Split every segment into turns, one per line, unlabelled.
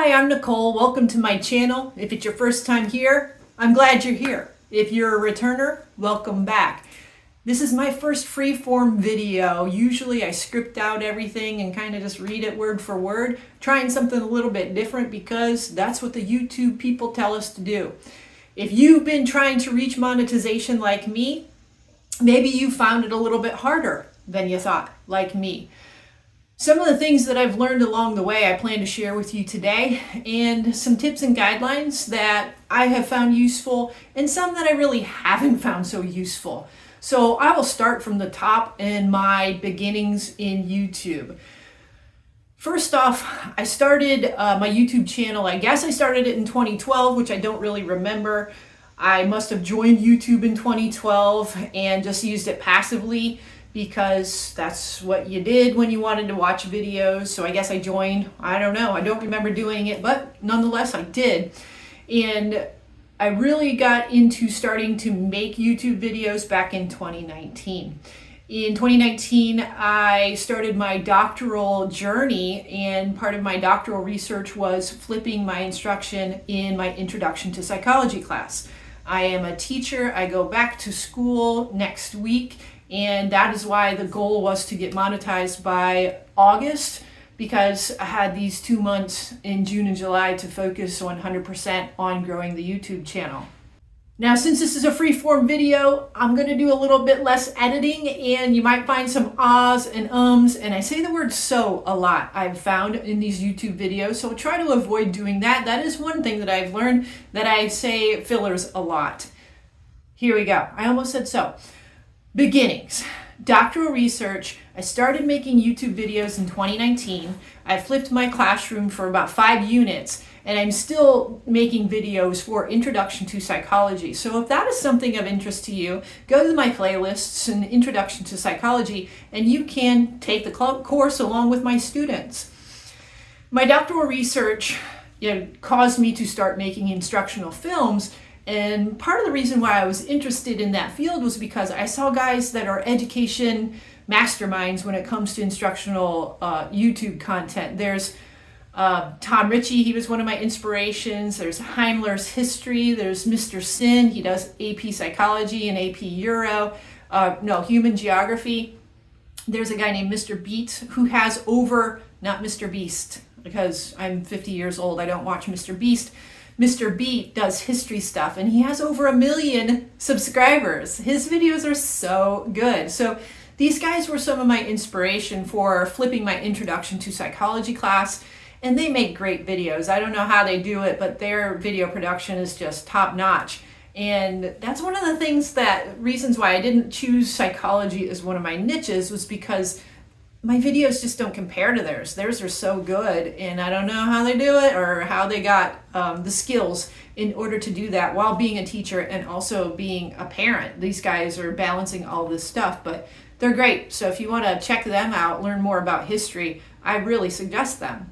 Hi, I'm Nicole. Welcome to my channel. If it's your first time here, I'm glad you're here. If you're a returner, welcome back. This is my first free-form video. Usually I script out everything and kind of just read it word for word, trying something a little bit different because that's what the YouTube people tell us to do. If you've been trying to reach monetization like me, maybe you found it a little bit harder than you thought, like me. Some of the things that I've learned along the way I plan to share with you today, and some tips and guidelines that I have found useful and some that I really haven't found so useful. So I will start from the top in my beginnings in YouTube. First off, I started my YouTube channel. I guess I started it in 2012, which I don't really remember. I must have joined YouTube in 2012 and just used it passively because that's what you did when you wanted to watch videos. So I guess I joined. I don't know. I don't remember doing it, but nonetheless I did. And I really got into starting to make YouTube videos back in 2019. In 2019, I started my doctoral journey, and part of my doctoral research was flipping my instruction in my Introduction to Psychology class. I am a teacher. I go back to school next week, and that is why the goal was to get monetized by August, because I had these 2 months in June and July to focus 100% on growing the YouTube channel. Now, since this is a free-form video, I'm going to do a little bit less editing, and you might find some ahs and ums, and I say the word so a lot I've found in these YouTube videos, so try to avoid doing that. That is one thing that I've learned, that I say fillers a lot. Here we go. I almost said so. Beginnings. Doctoral research. I started making YouTube videos in 2019. I flipped my classroom for about 5 units, and I'm still making videos for Introduction to Psychology. So if that is something of interest to you, go to my playlists in Introduction to Psychology, and you can take the course along with my students. My doctoral research caused me to start making instructional films. And part of the reason why I was interested in that field was because I saw guys that are education masterminds when it comes to instructional YouTube content. There's Tom Ritchie, he was one of my inspirations. There's Heimler's History. There's Mr. Sin, he does AP Psychology and AP Euro, Human Geography. There's a guy named Mr. Beat who has over, not Mr. Beast, because I'm 50 years old, I don't watch Mr. Beast. Mr. Beat does history stuff, and he has over 1 million subscribers. His videos are so good. So these guys were some of my inspiration for flipping my Introduction to Psychology class, and they make great videos. I don't know how they do it, but their video production is just top notch. And that's one of the reasons why I didn't choose psychology as one of my niches, was because my videos just don't compare to theirs. Theirs are so good, and I don't know how they do it or how they got the skills in order to do that while being a teacher and also being a parent. These guys are balancing all this stuff, but they're great. So if you want to check them out, learn more about history, I really suggest them.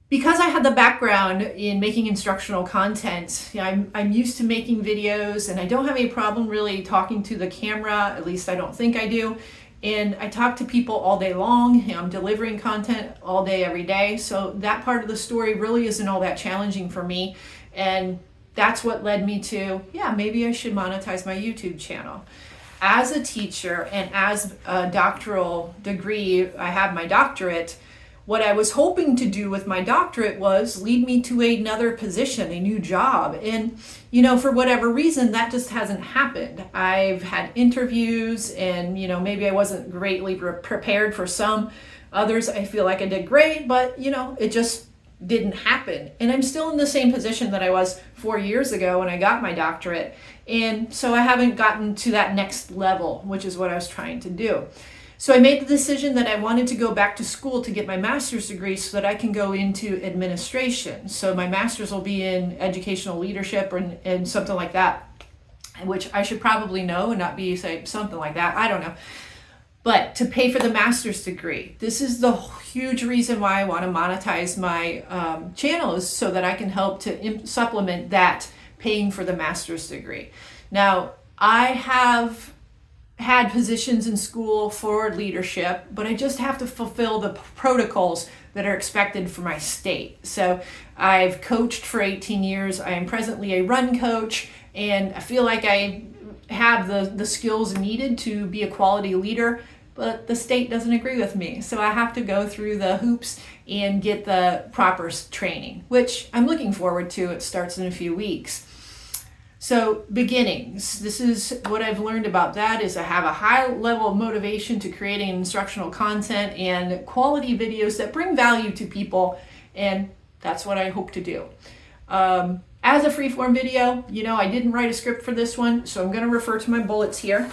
Because I had the background in making instructional content, I'm used to making videos, and I don't have any problem really talking to the camera, at least I don't think I do. And I talk to people all day long. I'm delivering content all day, every day. So that part of the story really isn't all that challenging for me. And that's what led me to, maybe I should monetize my YouTube channel. As a teacher and as a doctoral degree, I have my doctorate. What I was hoping to do with my doctorate was lead me to another position, a new job. And, for whatever reason, that just hasn't happened. I've had interviews and, maybe I wasn't greatly prepared for some. Others, I feel like I did great, but, it just didn't happen. And I'm still in the same position that I was 4 years ago when I got my doctorate. And so I haven't gotten to that next level, which is what I was trying to do. So I made the decision that I wanted to go back to school to get my master's degree so that I can go into administration. So my master's will be in educational leadership and something like that, which I should probably know and not be saying something like that. I don't know. But to pay for the master's degree, this is the huge reason why I want to monetize my channel, is so that I can help to supplement that paying for the master's degree. Now, I have had positions in school for leadership, but I just have to fulfill the protocols that are expected for my state. So I've coached for 18 years. I am presently a run coach, and I feel like I have the skills needed to be a quality leader, but the state doesn't agree with me. So I have to go through the hoops and get the proper training, which I'm looking forward to. It starts in a few weeks. So beginnings, this is what I've learned about that is I have a high level of motivation to creating instructional content and quality videos that bring value to people, and that's what I hope to do. As a freeform video, I didn't write a script for this one, so I'm going to refer to my bullets here.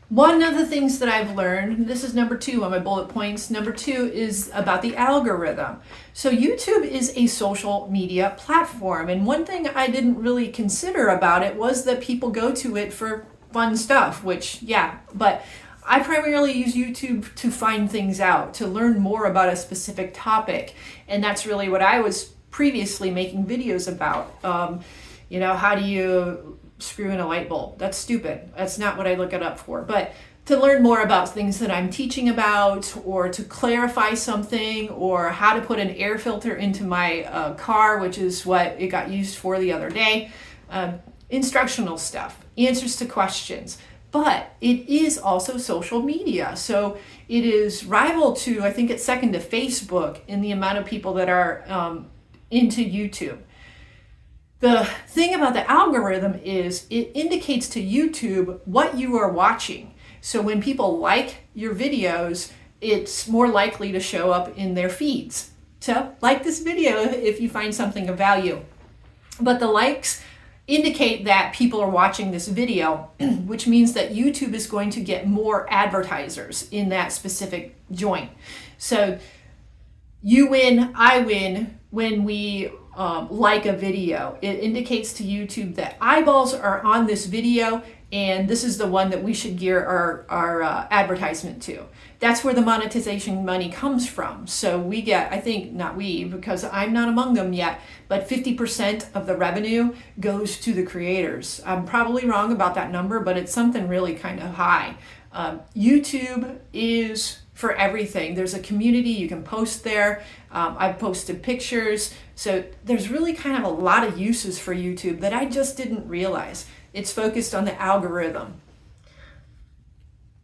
One of the things that I've learned, this is number 2 on my bullet points. Number 2 is about the algorithm. So YouTube is a social media platform, and one thing I didn't really consider about it was that people go to it for fun stuff, which, yeah, but I primarily use YouTube to find things out, to learn more about a specific topic, and that's really what I was previously making videos about. How do you screw in a light bulb? That's stupid. That's not what I look it up for. But to learn more about things that I'm teaching about, or to clarify something, or how to put an air filter into my car, which is what it got used for the other day. Instructional stuff, answers to questions. But it is also social media. So it is rival to, I think it's second to Facebook in the amount of people that are into YouTube. The thing about the algorithm is it indicates to YouTube what you are watching. So when people like your videos, it's more likely to show up in their feeds. So like this video if you find something of value. But the likes indicate that people are watching this video, which means that YouTube is going to get more advertisers in that specific joint. So you win, I win when we like a video. It indicates to YouTube that eyeballs are on this video, and this is the one that we should gear our advertisement to. That's where the monetization money comes from. So we get, I think, not we, because I'm not among them yet, but 50% of the revenue goes to the creators. I'm probably wrong about that number, but it's something really kind of high. YouTube is for everything. There's a community, you can post there. I've posted pictures. So there's really kind of a lot of uses for YouTube that I just didn't realize. It's focused on the algorithm.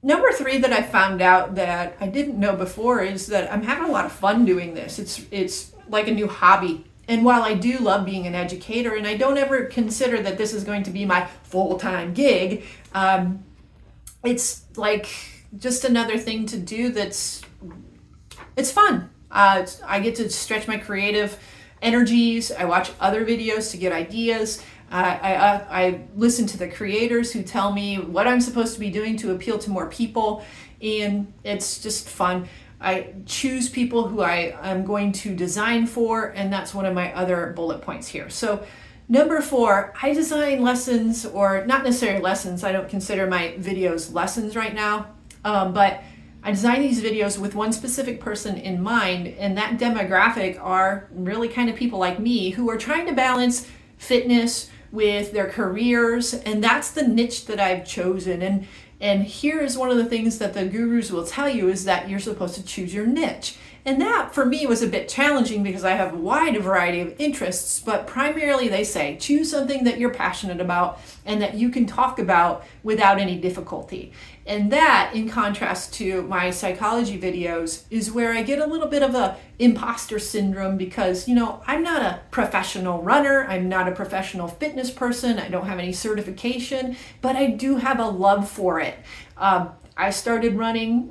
Number 3 that I found out that I didn't know before is that I'm having a lot of fun doing this. It's like a new hobby. And while I do love being an educator, and I don't ever consider that this is going to be my full-time gig, it's like just another thing to do it's fun. I get to stretch my creative energies. I watch other videos to get ideas. I listen to the creators who tell me what I'm supposed to be doing to appeal to more people, and it's just fun. I choose people who I am going to design for, and that's one of my other bullet points here. So number 4, I design lessons, or not necessarily lessons. I don't consider my videos lessons right now, but I design these videos with one specific person in mind, and that demographic are really kind of people like me who are trying to balance fitness with their careers, and that's the niche that I've chosen. And here is one of the things that the gurus will tell you is that you're supposed to choose your niche. And that for me was a bit challenging because I have a wide variety of interests, but primarily they say choose something that you're passionate about and that you can talk about without any difficulty. And that, in contrast to my psychology videos, is where I get a little bit of a imposter syndrome because, I'm not a professional runner, I'm not a professional fitness person, I don't have any certification, but I do have a love for it. I started running,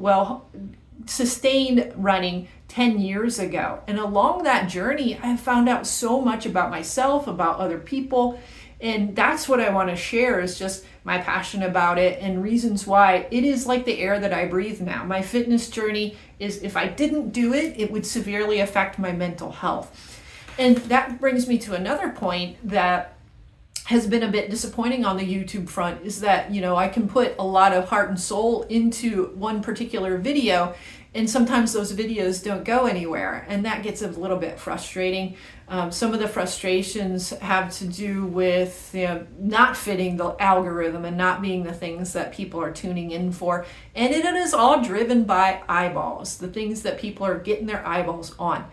sustained running 10 years ago. And along that journey, I found out so much about myself, about other people. And that's what I want to share is just my passion about it and reasons why it is like the air that I breathe now. My fitness journey is, if I didn't do it, it would severely affect my mental health. And that brings me to another point that has been a bit disappointing on the YouTube front is that, I can put a lot of heart and soul into one particular video, and sometimes those videos don't go anywhere, and that gets a little bit frustrating. Some of the frustrations have to do with not fitting the algorithm and not being the things that people are tuning in for. And it is all driven by eyeballs, the things that people are getting their eyeballs on.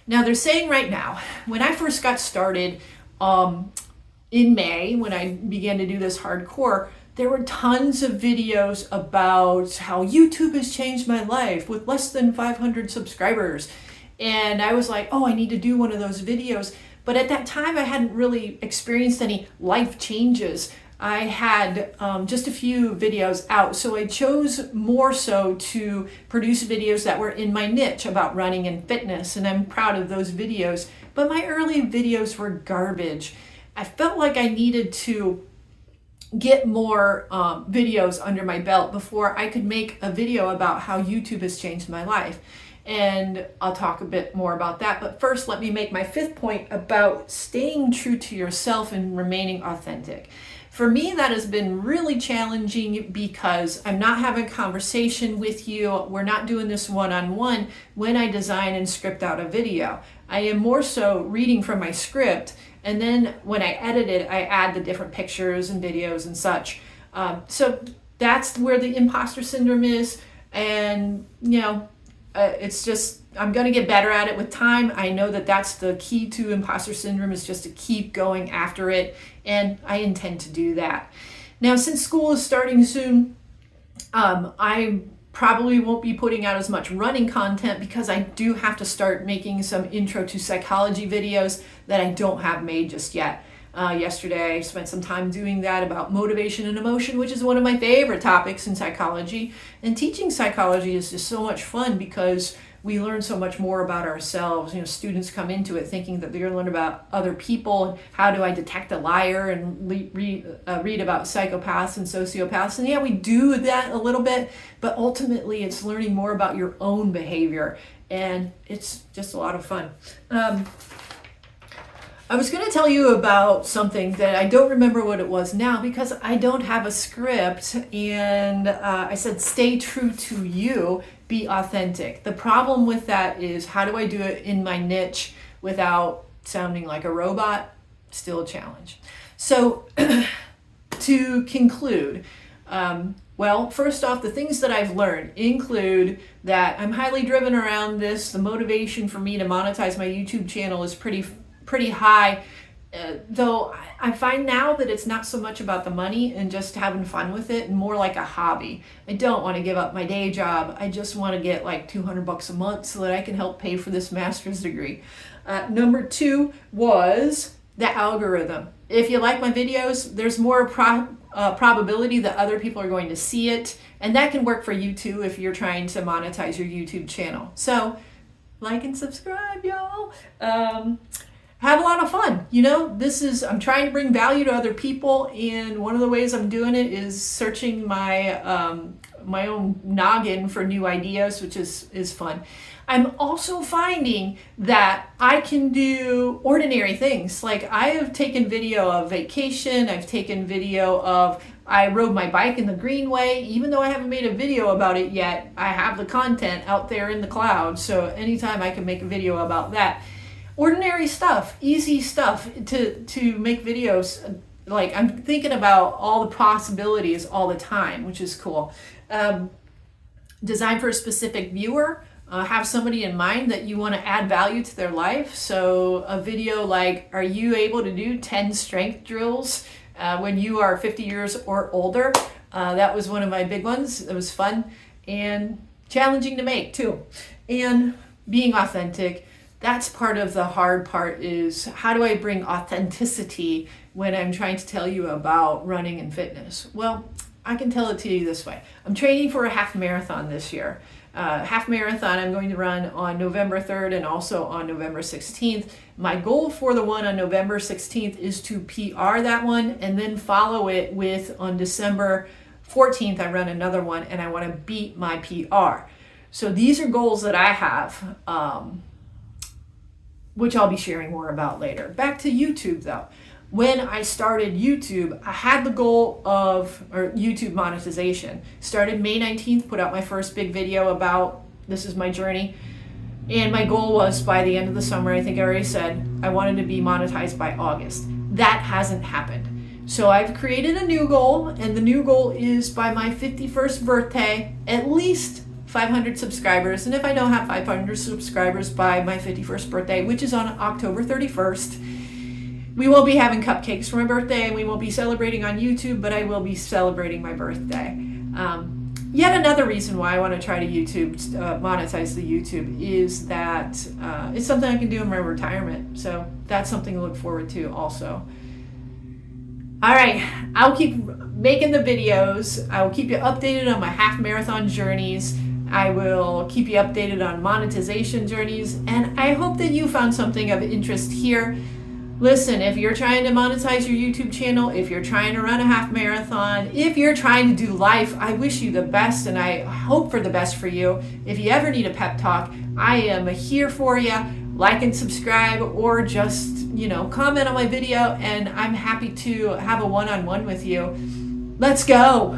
Now, they're saying right now, when I first got started in May, when I began to do this hardcore, there were tons of videos about how YouTube has changed my life with less than 500 subscribers. And I was like, oh, I need to do one of those videos. But at that time, I hadn't really experienced any life changes. I had just a few videos out. So I chose more so to produce videos that were in my niche about running and fitness. And I'm proud of those videos. But my early videos were garbage. I felt like I needed to get more videos under my belt before I could make a video about how YouTube has changed my life. And I'll talk a bit more about that. But first, let me make my fifth point about staying true to yourself and remaining authentic. For me, that has been really challenging because I'm not having a conversation with you. We're not doing this one-on-one when I design and script out a video. I am more so reading from my script, and then when I edit it, I add the different pictures and videos and such. So that's where the imposter syndrome is. And, it's just, I'm going to get better at it with time. I know that that's the key to imposter syndrome, is just to keep going after it. And I intend to do that. Now, since school is starting soon, I probably won't be putting out as much running content because I do have to start making some intro to psychology videos that I don't have made just yet. Yesterday, I spent some time doing that about motivation and emotion, which is one of my favorite topics in psychology. And teaching psychology is just so much fun because we learn so much more about ourselves. Students come into it thinking that they're going to learn about other people and how do I detect a liar and read about psychopaths and sociopaths. And yeah, we do that a little bit, but ultimately it's learning more about your own behavior. And it's just a lot of fun. I was going to tell you about something that I don't remember what it was now because I don't have a script, and I said stay true to you, be authentic. The problem with that is, how do I do it in my niche without sounding like a robot? Still a challenge. So to conclude, well, first off, the things that I've learned include that I'm highly driven around this. The motivation for me to monetize my YouTube channel is pretty high, though I find now that it's not so much about the money and just having fun with it, and more like a hobby. I don't want to give up my day job. I just want to get like $200 a month so that I can help pay for this master's degree. Number two was the algorithm. If you like my videos, there's more probability that other people are going to see it, and that can work for you too if you're trying to monetize your YouTube channel. So like and subscribe, y'all. Have a lot of fun. I'm trying to bring value to other people, and one of the ways I'm doing it is searching my own noggin for new ideas, which is fun. I'm also finding that I can do ordinary things. Like, I have taken video of vacation, I've taken video of I rode my bike in the Greenway. Even though I haven't made a video about it yet, I have the content out there in the cloud, so anytime I can make a video about that. Ordinary stuff, easy stuff to make videos. Like, I'm thinking about all the possibilities all the time, which is cool. Design for a specific viewer. Have somebody in mind that you want to add value to their life. So a video like, are you able to do 10 strength drills when you are 50 years or older? That was one of my big ones. It was fun and challenging to make too. And being authentic. That's part of the hard part, is how do I bring authenticity when I'm trying to tell you about running and fitness? Well, I can tell it to you this way. I'm training for a half marathon this year. Half marathon I'm going to run on November 3rd and also on November 16th. My goal for the one on November 16th is to PR that one and then follow it with, on December 14th, I run another one, and I want to beat my PR. So these are goals that I have, which I'll be sharing more about later. Back to YouTube though. When I started YouTube, I had the goal of YouTube monetization. Started May 19th, put out my first big video about This is my journey. And my goal was by the end of the summer, I think I already said, I wanted to be monetized by August. That hasn't happened. So I've created a new goal, and the new goal is by my 51st birthday, at least 500 subscribers. And if I don't have 500 subscribers by my 51st birthday, which is on October 31st, we won't be having cupcakes for my birthday, and we won't be celebrating on YouTube, but I will be celebrating my birthday. Yet another reason why I want to try to monetize the YouTube is that it's something I can do in my retirement. So that's something to look forward to also. All right, I'll keep making the videos. I will keep you updated on my half marathon journeys. I will keep you updated on monetization journeys. And I hope that you found something of interest here. Listen, if you're trying to monetize your YouTube channel, if you're trying to run a half marathon, if you're trying to do life, I wish you the best and I hope for the best for you. If you ever need a pep talk, I am here for you. Like and subscribe, or just, comment on my video, and I'm happy to have a one-on-one with you. Let's go.